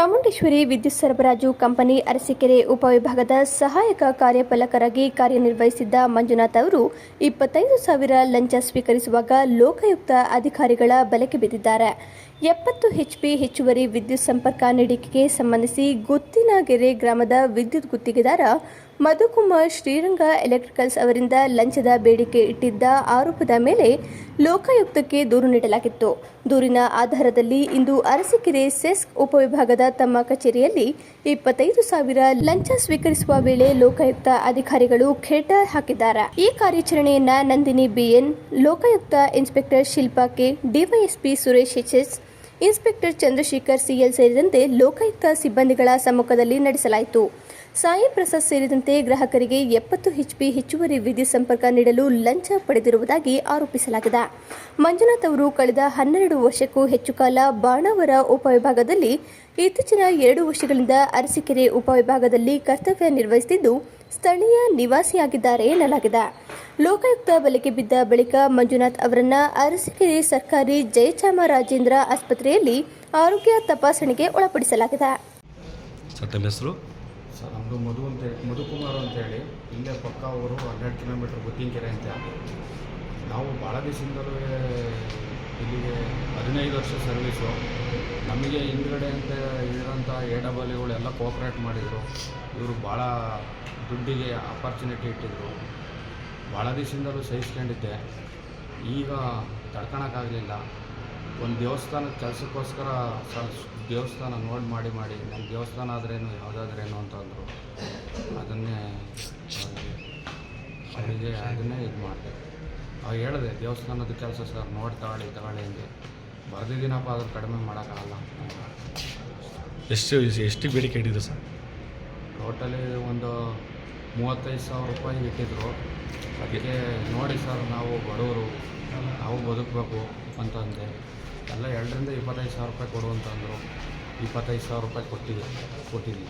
ಚಾಮುಂಡೇಶ್ವರಿ ವಿದ್ಯುತ್ ಸರಬರಾಜು ಕಂಪನಿ ಅರಸೀಕೆರೆ ಉಪವಿಭಾಗದ ಸಹಾಯಕ ಕಾರ್ಯಪಾಲಕರಾಗಿ ಕಾರ್ಯನಿರ್ವಹಿಸಿದ್ದ ಮಂಜುನಾಥ್ ಅವರು 25,000 ಲಂಚ ಸ್ವೀಕರಿಸುವಾಗ ಲೋಕಾಯುಕ್ತ ಅಧಿಕಾರಿಗಳ ಬಲೆಗೆ ಬಿದ್ದಿದ್ದಾರೆ. 70 HP ಹೆಚ್ಚುವರಿ ವಿದ್ಯುತ್ ಸಂಪರ್ಕ ನೀಡಿಕೆಗೆ ಸಂಬಂಧಿಸಿ ಗುತ್ತಿನಗೆರೆ ಗ್ರಾಮದ ವಿದ್ಯುತ್ ಗುತ್ತಿಗೆದಾರ ಮಧುಕುಮಾರ್ ಶ್ರೀರಂಗ ಎಲೆಕ್ಟ್ರಿಕಲ್ಸ್ ಅವರಿಂದ ಲಂಚದ ಬೇಡಿಕೆ ಇಟ್ಟಿದ್ದ ಆರೋಪದ ಮೇಲೆ ಲೋಕಾಯುಕ್ತಕ್ಕೆ ದೂರು ನೀಡಲಾಗಿತ್ತು. ದೂರಿನ ಆಧಾರದಲ್ಲಿ ಇಂದು ಅರಸೀಕೆರೆ ಸೆಸ್ಕ್ ಉಪವಿಭಾಗದ ತಮ್ಮ ಕಚೇರಿಯಲ್ಲಿ 25,000 ಲಂಚ ಸ್ವೀಕರಿಸುವ ವೇಳೆ ಲೋಕಾಯುಕ್ತ ಅಧಿಕಾರಿಗಳು ಖೆಡ್ಡ ಹಾಕಿದ್ದಾರೆ. ಈ ಕಾರ್ಯಾಚರಣೆಯನ್ನ Nandini BN, Lokayukta inspector Shilpa K, DYSP Suresh HS, inspector Chandrashekhar CL ಸೇರಿದಂತೆ ಲೋಕಾಯುಕ್ತ ಸಿಬ್ಬಂದಿಗಳ ಸಮ್ಮುಖದಲ್ಲಿ ನಡೆಸಲಾಯಿತು. ಸಾಯಿ ಪ್ರಸಾದ್ ಸೇರಿದಂತೆ ಗ್ರಾಹಕರಿಗೆ 70 HP ಹೆಚ್ಚುವರಿ ವಿದ್ಯುತ್ ಸಂಪರ್ಕ ನೀಡಲು ಲಂಚ ಪಡೆದಿರುವುದಾಗಿ ಆರೋಪಿಸಲಾಗಿದೆ. ಮಂಜುನಾಥ್ ಅವರು ಕಳೆದ 12 ವರ್ಷಕ್ಕೂ ಹೆಚ್ಚು ಕಾಲ ಬಾಣಾವರ ಉಪವಿಭಾಗದಲ್ಲಿ, ಇತ್ತೀಚಿನ 2 ವರ್ಷಗಳಿಂದ ಅರಸೀಕೆರೆ ಉಪವಿಭಾಗದಲ್ಲಿ ಕರ್ತವ್ಯ ನಿರ್ವಹಿಸುತ್ತಿದ್ದು ಸ್ಥಳೀಯ ನಿವಾಸಿಯಾಗಿದ್ದಾರೆ ಎನ್ನಲಾಗಿದೆ. ಲೋಕಾಯುಕ್ತ ಬಲೆಗೆ ಬಿದ್ದ ಬಳಿಕ ಮಂಜುನಾಥ್ ಅವರನ್ನ ಅರಸೀಕೆರೆ ಸರ್ಕಾರಿ ಜಯಚಾಮರಾಜೇಂದ್ರ ಆಸ್ಪತ್ರೆಯಲ್ಲಿ ಆರೋಗ್ಯ ತಪಾಸಣೆಗೆ ಒಳಪಡಿಸಲಾಗಿದೆ. ಸರ್ ನಮ್ಮದು ಮಧುಕುಮಾರ್ ಅಂತೇಳಿ ಇಲ್ಲೇ ಪಕ್ಕ ಅವರು 12 ಕಿಲೋಮೀಟ್ರ್ ಗುತ್ತಿನಕೆರೆ ಅಂತ. ನಾವು ಭಾಳ ದಿವಸದಿಂದಲೂ ಇಲ್ಲಿಗೆ 15 ವರ್ಷ ಸರ್ವೀಸು. ನಮಗೆ ಹಿಂದ್ಗಡೆ ಅಂತ ಇರೋಂಥ AWಗಳೆಲ್ಲ ಕೋಆಪ್ರೇಟ್ ಮಾಡಿದರು. ಇವರು ಭಾಳ ದುಡ್ಡಿಗೆ ಆಪರ್ಚುನಿಟಿ ಇಟ್ಟಿದ್ರು. ಭಾಳ ದಿವಸದಿಂದಲೂ ಸಹಿಸ್ಕೊಂಡಿದ್ದೆ. ಈಗ ತಡ್ಕೊಳಕ್ಕಾಗಲಿಲ್ಲ. ಒಂದು ದೇವಸ್ಥಾನದ ಕೆಲಸಕ್ಕೋಸ್ಕರ ದೇವಸ್ಥಾನ ಮಾಡಿ ನಮ್ಮ ದೇವಸ್ಥಾನ ಆದ್ರೇನು ಯಾವುದಾದ್ರೇನು ಅಂತಂದರು. ಅದನ್ನೇ ಅವರಿಗೆ ಇದು ಮಾಡಿದೆ. ಅವ್ರು ಹೇಳಿದೆ ದೇವಸ್ಥಾನದ ಕೆಲಸ ಸರ್ ನೋಡಿ ತಗೊಳ್ಳಿ ಅಂದೆ. ಬರ್ದಿದ್ದೀನಪ್ಪ, ಅದ್ರ ಕಡಿಮೆ ಮಾಡೋಕ್ಕಾಗಲ್ಲ. ಎಷ್ಟು ಬೇಡಿಕೆ ಇಟ್ಟಿದ್ರು ಸರ್? ಟೋಟಲಿ ಒಂದು 35,000 ರೂಪಾಯಿ ಇಟ್ಟಿದ್ರು. ಅದಕ್ಕೆ ನೋಡಿ ಸರ್, ನಾವು ಬಡವರು, ನಾವು ಬದುಕಬೇಕು ಅಂತಂದೆ. ಎಲ್ಲ 2ರಿಂದ 25,000 ರೂಪಾಯಿ ಕೊಡು ಅಂತಂದರು. 25,000 ರೂಪಾಯಿ ಕೊಟ್ಟಿದ್ವಿ.